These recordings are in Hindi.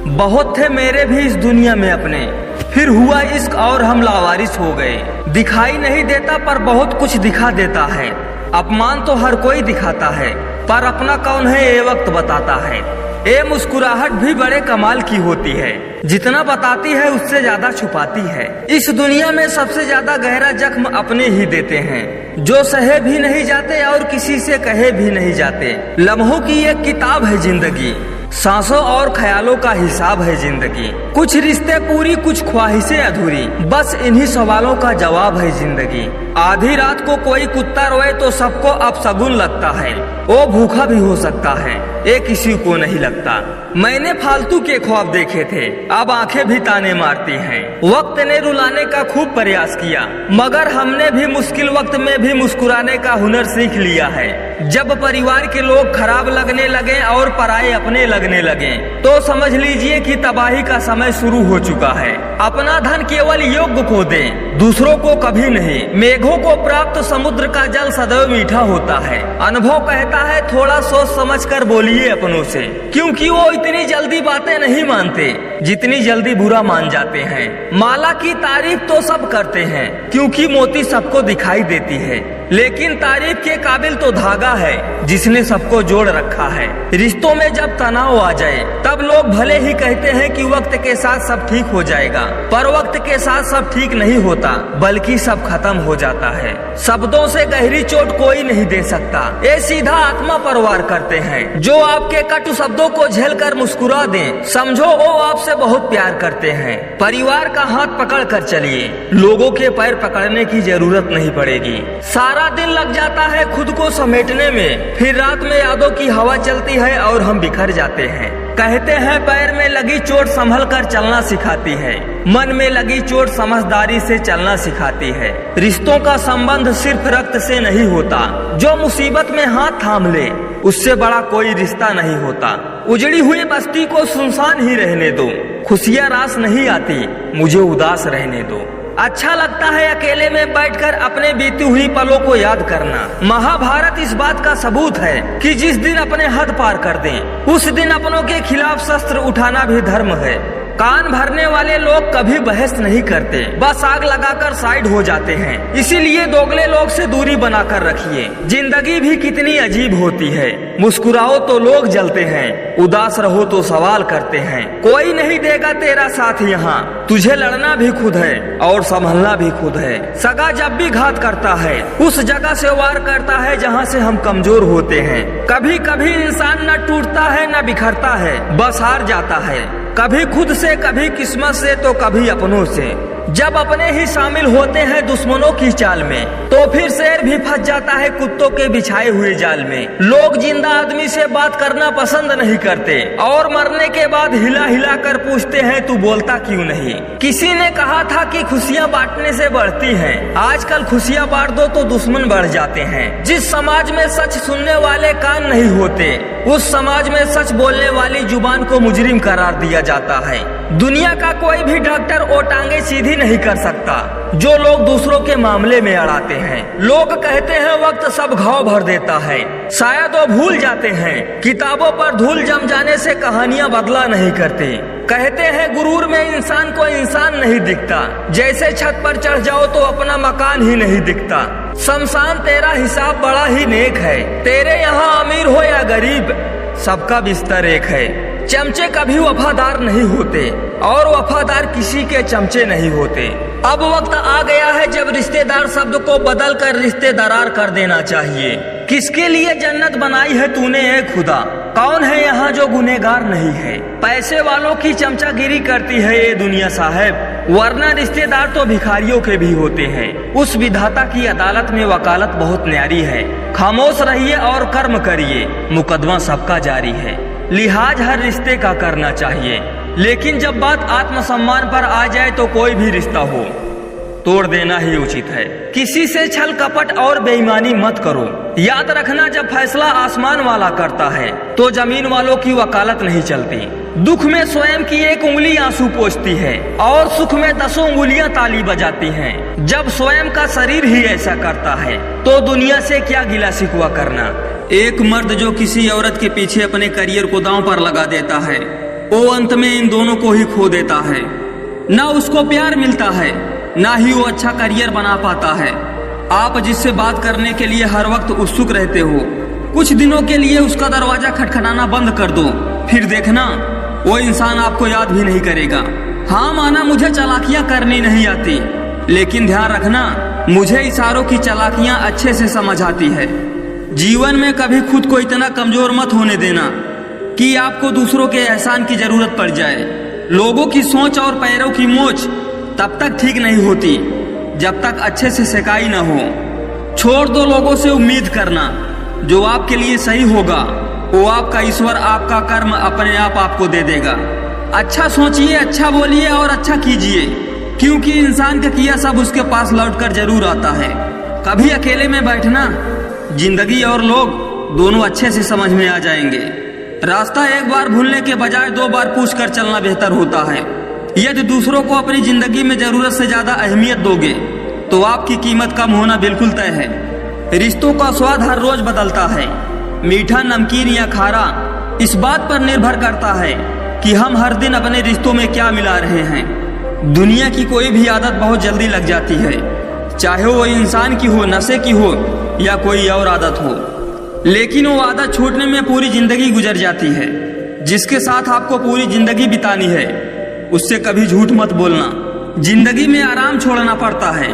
बहुत थे मेरे भी इस दुनिया में अपने, फिर हुआ इश्क और हम लावारिस हो गए। दिखाई नहीं देता पर बहुत कुछ दिखा देता है। अपमान तो हर कोई दिखाता है, पर अपना कौन है ये वक्त बताता है। ये मुस्कुराहट भी बड़े कमाल की होती है, जितना बताती है उससे ज्यादा छुपाती है। इस दुनिया में सबसे ज्यादा गहरा जख्म अपने ही देते हैं, जो सहे भी नहीं जाते और किसी से कहे भी नहीं जाते। लम्हों की एक किताब है जिंदगी, सांसों और ख्यालों का हिसाब है जिंदगी। कुछ रिश्ते पूरी, कुछ ख्वाहिशें अधूरी, बस इन्हीं सवालों का जवाब है जिंदगी। आधी रात को कोई कुत्ता रोए तो सबको अपशगुन लगता है, वो भूखा भी हो सकता है, ये किसी को नहीं लगता। मैंने फालतू के ख्वाब देखे थे, अब आंखें भी ताने मारती हैं। वक्त ने रुलाने का खूब प्रयास किया, मगर हमने भी मुश्किल वक्त में भी मुस्कुराने का हुनर सीख लिया है। जब परिवार के लोग खराब लगने लगे और पराये अपने लगने लगे, तो समझ लीजिए कि तबाही का समय शुरू हो चुका है। अपना धन केवल योग्य को दें, दूसरों को कभी नहीं। मेघों को प्राप्त समुद्र का जल सदैव मीठा होता है। अनुभव कहता है थोड़ा सोच समझ कर बोलिए अपनों से, क्योंकि वो इतनी जल्दी बातें नहीं मानते जितनी जल्दी बुरा मान जाते हैं। माला की तारीफ तो सब करते हैं, क्योंकि मोती सबको दिखाई देती है, लेकिन तारीफ के काबिल तो धागा है जिसने सबको जोड़ रखा है। रिश्तों में जब तनाव आ जाए तब लोग भले ही कहते हैं कि वक्त के साथ सब ठीक हो जाएगा, पर वक्त के साथ सब ठीक नहीं होता, बल्कि सब खत्म हो जाता है। शब्दों से गहरी चोट कोई नहीं दे सकता, ये सीधा आत्मा पर वार करते हैं। जो आपके कटु शब्दों को झेल कर मुस्कुरा दें, समझो वो आपसे बहुत प्यार करते हैं। परिवार का हाथ पकड़ कर चलिए, लोगों के पैर पकड़ने की जरूरत नहीं पड़ेगी। सारा दिन लग जाता है खुद को समेटने में, फिर रात में यादों की हवा चलती है और हम बिखर जाते हैं। कहते हैं पैर में लगी चोट संभल कर चलना सिखाती है, मन में लगी चोट समझदारी से चलना सिखाती है। रिश्तों का संबंध सिर्फ रक्त से नहीं होता, जो मुसीबत में हाथ थाम ले उससे बड़ा कोई रिश्ता नहीं होता। उजड़ी हुई बस्ती को सुनसान ही रहने दो, खुशियाँ रास नहीं आती, मुझे उदास रहने दो। अच्छा लगता है अकेले में बैठकर अपने बीती हुई पलों को याद करना। महाभारत इस बात का सबूत है कि जिस दिन अपने हद पार कर दें, उस दिन अपनों के खिलाफ शस्त्र उठाना भी धर्म है। कान भरने वाले लोग कभी बहस नहीं करते, बस आग लगाकर साइड हो जाते हैं। इसीलिए दोगले लोग से दूरी बनाकर रखिए। जिंदगी भी कितनी अजीब होती है, मुस्कुराओ तो लोग जलते हैं, उदास रहो तो सवाल करते हैं। कोई नहीं देगा तेरा साथ यहाँ, तुझे लड़ना भी खुद है और संभलना भी खुद है। सगा जब भी घात करता है, उस जगह से वार करता है जहाँ से हम कमजोर होते हैं। कभी कभी इंसान न टूटता है न बिखरता है, बस हार जाता है, कभी खुद से, कभी किस्मत से, तो कभी अपनों से। जब अपने ही शामिल होते हैं दुश्मनों की चाल में, तो फिर शेर भी फंस जाता है कुत्तों के बिछाए हुए जाल में। लोग जिंदा आदमी से बात करना पसंद नहीं करते और मरने के बाद हिला हिला कर पूछते हैं तू बोलता क्यों नहीं। किसी ने कहा था कि खुशियाँ बांटने से बढ़ती हैं, आजकल खुशियाँ बांट दो तो दुश्मन बढ़ जाते हैं। जिस समाज में सच सुनने वाले कान नहीं होते, उस समाज में सच बोलने वाली जुबान को मुजरिम करार दिया जाता है। दुनिया का कोई भी डॉक्टर वो टांगे सीधी नहीं कर सकता जो लोग दूसरों के मामले में अड़ाते हैं। लोग कहते हैं वक्त सब घाव भर देता है, शायद वो भूल जाते हैं किताबों पर धूल जम जाने से कहानियां बदला नहीं करती। कहते हैं गुरूर में इंसान को इंसान नहीं दिखता, जैसे छत पर चढ़ जाओ तो अपना मकान ही नहीं दिखता। शमशान तेरा हिसाब बड़ा ही नेक है, तेरे यहाँ अमीर हो या गरीब सबका बिस्तर एक है। चमचे कभी वफादार नहीं होते और वफादार किसी के चमचे नहीं होते। अब वक्त आ गया है जब रिश्तेदार शब्द को बदल कर रिश्तेदार कर देना चाहिए। किसके लिए जन्नत बनाई है तूने ए खुदा, कौन है यहाँ जो गुनेगार नहीं है। पैसे वालों की चमचागिरी करती है ये दुनिया साहब, वरना रिश्तेदार तो भिखारियों के भी होते हैं। उस विधाता की अदालत में वकालत बहुत न्यारी है। खामोश रहिए और कर्म करिए, मुकदमा सबका जारी है। लिहाज हर रिश्ते का करना चाहिए, लेकिन जब बात आत्मसम्मान पर आ जाए तो कोई भी रिश्ता हो तोड़ देना ही उचित है। किसी से छल कपट और बेईमानी मत करो। याद रखना जब फैसला आसमान वाला करता है तो जमीन वालों की वकालत नहीं चलती। दुख में स्वयं की एक उंगली आंसू पोंछती है और सुख में 10 उंगलियां ताली बजाती हैं। जब स्वयं का शरीर ही ऐसा करता है तो दुनिया से क्या गिला शिकवा करना। एक मर्द जो किसी औरत के पीछे अपने करियर को दांव पर लगा देता है, वो अंत में इन दोनों को ही खो देता है। ना उसको प्यार मिलता है, ना ही वो अच्छा करियर बना पाता है। आप जिससे बात करने के लिए हर वक्त उत्सुक रहते हो, कुछ दिनों के लिए उसका दरवाजा खटखटाना बंद कर दो, फिर देखना वो इंसान आपको याद भी नहीं करेगा। हाँ माना मुझे चालाकियां करनी नहीं आती, लेकिन ध्यान रखना मुझे इशारों की चालाकियां अच्छे से समझ आती है। जीवन में कभी खुद को इतना कमजोर मत होने देना कि आपको दूसरों के एहसान की जरूरत पड़ जाए। लोगों की सोच और पैरों की मोच तब तक ठीक नहीं होती जब तक अच्छे से सिकाई न हो। छोड़ दो लोगों से उम्मीद करना, जो आपके लिए सही होगा वो आपका ईश्वर, आपका कर्म अपने आप आपको दे देगा। अच्छा सोचिए, अच्छा बोलिए और अच्छा कीजिए, क्योंकि इंसान का किया सब उसके पास लौटकर जरूर आता है। कभी अकेले में बैठना, जिंदगी और लोग दोनों अच्छे से समझ में आ जाएंगे। रास्ता एक बार भूलने के बजाय 2 बार पूछकर चलना बेहतर होता है। यदि दूसरों को अपनी जिंदगी में जरूरत से ज्यादा अहमियत दोगे तो आपकी कीमत कम होना बिल्कुल तय है। रिश्तों का स्वाद हर रोज बदलता है, मीठा, नमकीन या खारा, इस बात पर निर्भर करता है कि हम हर दिन अपने रिश्तों में क्या मिला रहे हैं। दुनिया की कोई भी आदत बहुत जल्दी लग जाती है, चाहे वो इंसान की हो, नशे की हो या कोई और आदत हो, लेकिन वो आदत छूटने में पूरी जिंदगी गुजर जाती है। जिसके साथ आपको पूरी जिंदगी बितानी है उससे कभी झूठ मत बोलना। जिंदगी में आराम छोड़ना पड़ता है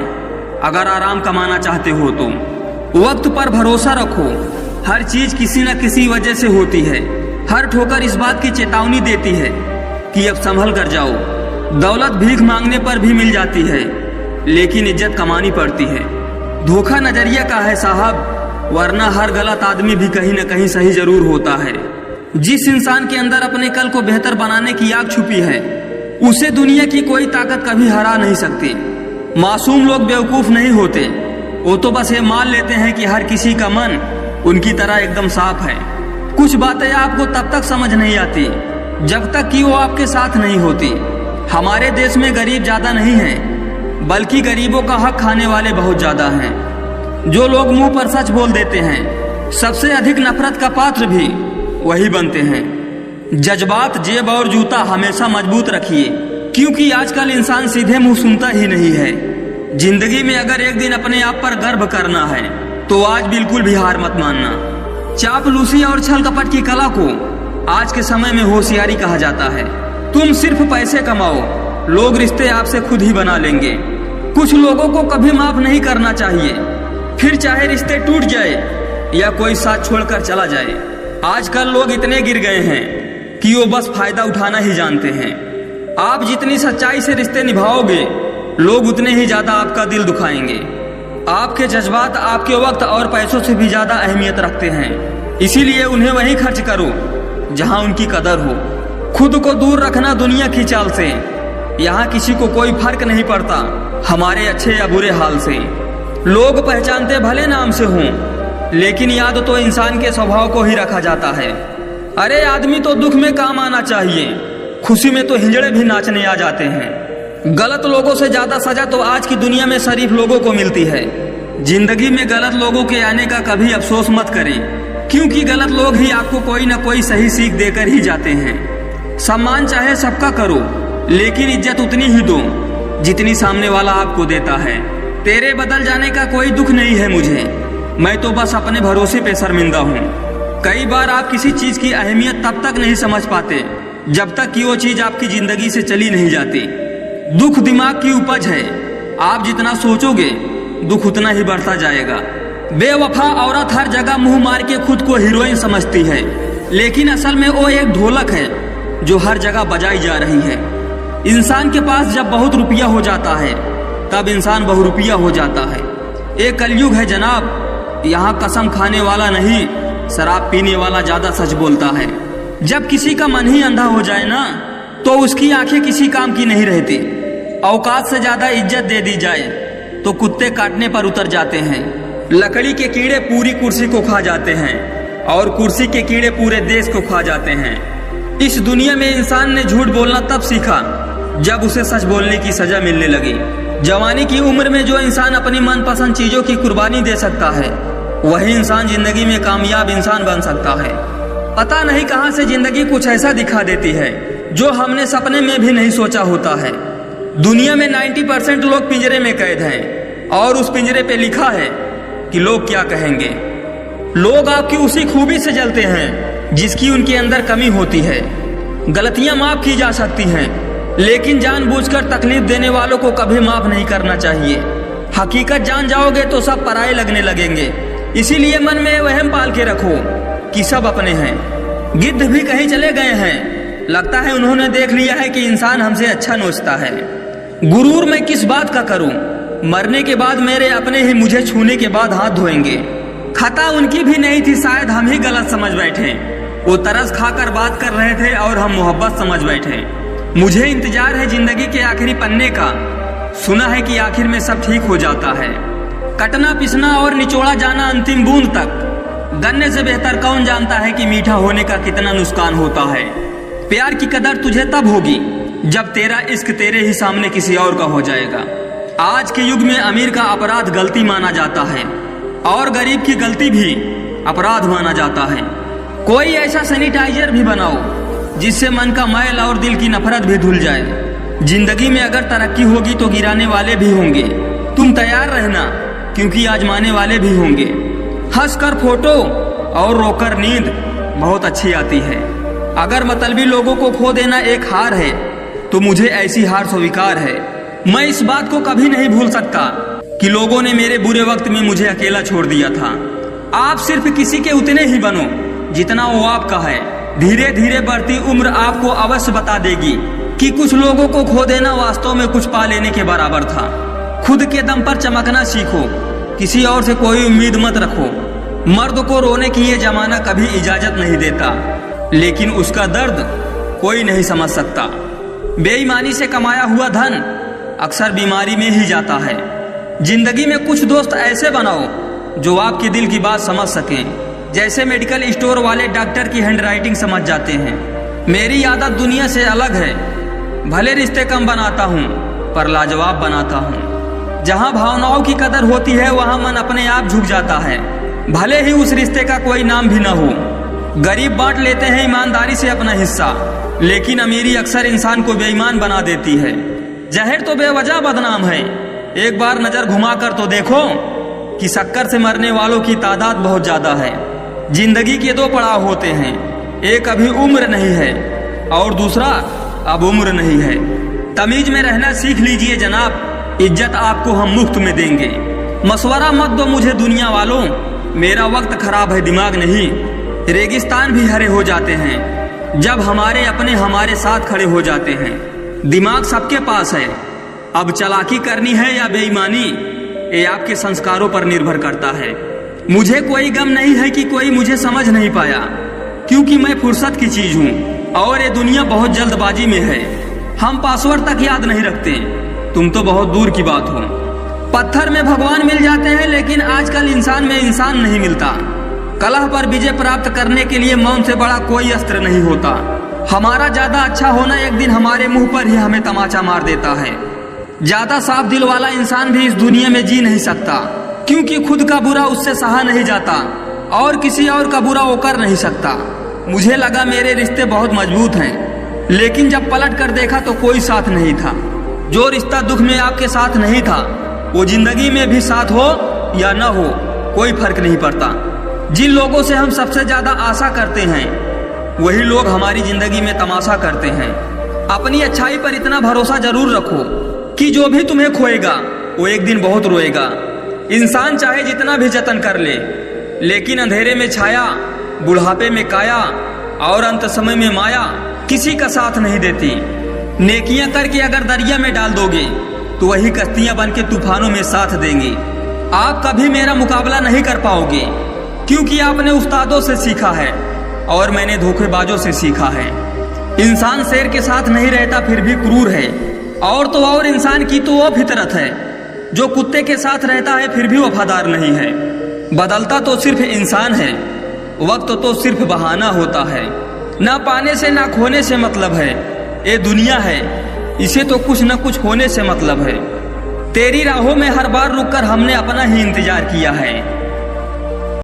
अगर आराम कमाना चाहते हो तो। वक्त पर भरोसा रखो, हर चीज किसी न किसी वजह से होती है। हर ठोकर इस बात की चेतावनी देती है कि अब संभल कर जाओ। दौलत भीख मांगने पर भी मिल जाती है, लेकिन इज्जत कमानी पड़ती है। धोखा नजरिया का है साहब, वरना हर गलत आदमी भी कहीं न कहीं सही जरूर होता है। जिस इंसान के अंदर अपने कल को बेहतर बनाने की आग छुपी है उसे दुनिया की कोई ताकत कभी हरा नहीं सकती। मासूम लोग बेवकूफ नहीं होते, वो तो बस ये मान लेते हैं कि हर किसी का मन उनकी तरह एकदम साफ है। कुछ बातें आपको तब तक समझ नहीं आती जब तक कि वो आपके साथ नहीं होती। हमारे देश में गरीब ज्यादा नहीं है, बल्कि गरीबों का हक खाने वाले बहुत ज्यादा हैं। जो लोग मुंह पर सच बोल देते हैं, सबसे अधिक नफरत का पात्र भी वही बनते हैं। जज्बात, जेब और जूता हमेशा मजबूत रखिए, क्योंकि आजकल इंसान सीधे मुंह सुनता ही नहीं है। जिंदगी में अगर एक दिन अपने आप पर गर्व करना है तो आज बिल्कुल भी हार मत मानना। चापलूसी और छल कपट की कला को आज के समय में होशियारी कहा जाता है। तुम सिर्फ पैसे कमाओ, लोग रिश्ते आपसे खुद ही बना लेंगे। कुछ लोगों को कभी माफ नहीं करना चाहिए, फिर चाहे रिश्ते टूट जाए या कोई साथ छोड़कर चला जाए। आजकल लोग इतने गिर गए हैं कि वो बस फायदा उठाना ही जानते हैं। आप जितनी सच्चाई से रिश्ते निभाओगे, लोग उतने ही ज्यादा आपका दिल दुखाएंगे। आपके जज्बात आपके वक्त और पैसों से भी ज्यादा अहमियत रखते हैं, इसीलिए उन्हें वहीं खर्च करो जहां उनकी कदर हो। खुद को दूर रखना दुनिया की चाल से, यहाँ किसी को कोई फर्क नहीं पड़ता हमारे अच्छे या बुरे हाल से। लोग पहचानते भले नाम से हों, लेकिन याद तो इंसान के स्वभाव को ही रखा जाता है। अरे आदमी तो दुख में काम आना चाहिए, खुशी में तो हिंजड़े भी नाचने आ जाते हैं। गलत लोगों से ज्यादा सजा तो आज की दुनिया में शरीफ लोगों को मिलती है। जिंदगी में गलत लोगों के आने का कभी अफसोस मत करें, क्योंकि गलत लोग ही आपको कोई न कोई सही सीख देकर ही जाते हैं। सम्मान चाहे सबका करो, लेकिन इज्जत उतनी ही दो जितनी सामने वाला आपको देता है। तेरे बदल जाने का कोई दुख नहीं है मुझे, मैं तो बस अपने भरोसे पे शर्मिंदा हूँ। कई बार आप किसी चीज की अहमियत तब तक नहीं समझ पाते जब तक कि वो चीज आपकी जिंदगी से चली नहीं जाती। दुख दिमाग की उपज है, आप जितना सोचोगे दुख उतना ही बढ़ता जाएगा। बेवफा औरत हर जगह मुंह मार के खुद को हीरोइन समझती है, लेकिन असल में वो एक ढोलक है जो हर जगह बजाई जा रही है। इंसान के पास जब बहुत रुपया हो जाता है तब इंसान बहुरुपया हो जाता है। एक कलयुग है जनाब, यहाँ कसम खाने वाला नहीं, शराब पीने वाला ज्यादा सच बोलता है। जब किसी का मन ही अंधा हो जाए ना, तो उसकी आंखें किसी काम की नहीं रहती। औकात से ज्यादा इज्जत दे दी जाए तो कुत्ते काटने पर उतर जाते हैं। लकड़ी के कीड़े पूरी कुर्सी को खा जाते हैं और कुर्सी के कीड़े पूरे देश को खा जाते हैं। इस दुनिया में इंसान ने झूठ बोलना तब सीखा जब उसे सच बोलने की सजा मिलने लगी। जवानी की उम्र में जो इंसान अपनी मनपसंद चीजों की कुर्बानी दे सकता है, वही इंसान जिंदगी में कामयाब इंसान बन सकता है। पता नहीं कहां से जिंदगी कुछ ऐसा दिखा देती है जो हमने सपने में भी नहीं सोचा होता है। दुनिया में 90% लोग पिंजरे में कैद हैं और उस पिंजरे पे लिखा है कि लोग क्या कहेंगे। लोग आपकी उसी खूबी से जलते हैं जिसकी उनके अंदर कमी होती है। गलतियां माफ की जा सकती हैं, लेकिन जानबूझकर तकलीफ देने वालों को कभी माफ नहीं करना चाहिए। हकीकत जान जाओगे तो सब पराये लगने लगेंगे। इसीलिए मन में वहम पाल के रखो कि सब अपने हैं। गिद्ध भी कहीं चले गए हैं, लगता है उन्होंने देख लिया है कि इंसान हमसे अच्छा नोचता है। गुरूर मैं किस बात का करूं? मरने के बाद मेरे अपने ही मुझे छूने के बाद हाथ धोएंगे। खता उनकी भी नहीं थी, शायद हम ही गलत समझ बैठे। वो तरस खाकर बात कर रहे थे और हम मोहब्बत समझ बैठे। मुझे इंतजार है जिंदगी के आखिरी पन्ने का। सुना है कि आखिर में सब ठीक हो जाता है। कटना पिसना और निचोड़ा जाना अंतिम बूंद तक। गन्ने से बेहतर कौन जानता है कि मीठा होने का कितना नुकसान होता है। प्यार की कदर तुझे तब होगी जब तेरा इश्क तेरे ही सामने किसी और का हो जाएगा। आज के युग में अमीर का अपराध गलती माना जाता है और गरीब की गलती भी अपराध माना जाता है। कोई ऐसा सैनिटाइजर भी बनाओ जिससे मन का मैल और दिल की नफरत भी धुल जाए। जिंदगी में अगर तरक्की होगी तो गिराने वाले भी होंगे। तुम तैयार रहना, क्योंकि आजमाने वाले भी होंगे। हंसकर फोटो और रोकर नींद बहुत अच्छी आती है। अगर मतलबी लोगों को खो देना एक हार है तो मुझे ऐसी हार स्वीकार है। मैं इस बात को कभी नहीं भूल सकता कि लोगों ने मेरे बुरे वक्त में मुझे अकेला छोड़ दिया था। आप सिर्फ किसी के उतने ही बनो जितना वो आपका है। धीरे धीरे बढ़ती उम्र आपको अवश्य बता देगी कि कुछ लोगों को खो देना वास्तव में कुछ पा लेने के बराबर था। खुद के दम पर चमकना सीखो, किसी और से कोई उम्मीद मत रखो। मर्द को रोने की ये जमाना कभी इजाजत नहीं देता, लेकिन उसका दर्द कोई नहीं समझ सकता। बेईमानी से कमाया हुआ धन अक्सर बीमारी में ही जाता है। जिंदगी में कुछ दोस्त ऐसे बनाओ जो आपके दिल की बात समझ सकें। जैसे मेडिकल स्टोर वाले डॉक्टर की हैंडराइटिंग समझ जाते हैं। मेरी आदत दुनिया से अलग है। भले रिश्ते कम बनाता हूँ पर लाजवाब बनाता हूँ। जहाँ भावनाओं की कदर होती है वहाँ मन अपने आप झुक जाता है, भले ही उस रिश्ते का कोई नाम भी न हो। गरीब बांट लेते हैं ईमानदारी से अपना हिस्सा, लेकिन अमीरी अक्सर इंसान को बेईमान बना देती है। जहर तो बेवजह बदनाम है। एक बार नजर घुमाकर तो देखो कि शक्कर से मरने वालों की तादाद बहुत ज्यादा है। जिंदगी के दो पड़ाव होते हैं, एक अभी उम्र नहीं है और दूसरा अब उम्र नहीं है। तमीज में रहना सीख लीजिए जनाब, इज्जत आपको हम मुफ्त में देंगे। मशवरा मत दो मुझे दुनिया वालों, मेरा वक्त खराब है दिमाग नहीं। रेगिस्तान भी हरे हो जाते हैं जब हमारे अपने हमारे साथ खड़े हो जाते हैं। दिमाग सबके पास है, अब चालाकी करनी है या बेईमानी, ये आपके संस्कारों पर निर्भर करता है। मुझे कोई गम नहीं है कि कोई मुझे समझ नहीं पाया, क्योंकि मैं फुर्सत की चीज हूँ और ये दुनिया बहुत जल्दबाजी में है। हम पासवर्ड तक याद नहीं रखते, तुम तो बहुत दूर की बात हो। पत्थर में भगवान मिल जाते हैं, लेकिन आजकल इंसान में इंसान नहीं मिलता। कलह पर विजय प्राप्त करने के लिए मौन से बड़ा कोई अस्त्र नहीं होता। हमारा ज्यादा अच्छा होना एक दिन हमारे मुंह पर ही हमें तमाचा मार देता है। ज्यादा साफ दिल वाला इंसान भी इस दुनिया में जी नहीं सकता, क्योंकि खुद का बुरा उससे सहा नहीं जाता और किसी और का बुरा वो कर नहीं सकता। मुझे लगा मेरे रिश्ते बहुत मजबूत हैं, लेकिन जब पलट कर देखा तो कोई साथ नहीं था। जो रिश्ता दुख में आपके साथ नहीं था वो जिंदगी में भी साथ हो या न हो कोई फर्क नहीं पड़ता। जिन लोगों से हम सबसे ज्यादा आशा करते हैं वही लोग हमारी जिंदगी में तमाशा करते हैं। अपनी अच्छाई पर इतना भरोसा जरूर रखो कि जो भी तुम्हें खोएगा वो एक दिन बहुत रोएगा। इंसान चाहे जितना भी जतन कर ले, लेकिन अंधेरे में छाया, बुढ़ापे में काया और अंत समय में माया किसी का साथ नहीं देती। नेकियां करके अगर दरिया में डाल दोगे तो वही कश्तियां बन के तूफानों में साथ देंगी। आप कभी मेरा मुकाबला नहीं कर पाओगे, क्योंकि आपने उस्तादों से सीखा है और मैंने धोखेबाजों से सीखा है। इंसान शेर के साथ नहीं रहता फिर भी क्रूर है, और तो और इंसान की तो वो फितरत है जो कुत्ते के साथ रहता है फिर भी वफादार नहीं है। बदलता तो सिर्फ इंसान है, वक्त तो सिर्फ बहाना होता है। ना पाने से ना खोने से मतलब है, ये दुनिया है इसे तो कुछ न कुछ होने से मतलब है। तेरी राहों में हर बार रुककर हमने अपना ही इंतजार किया है।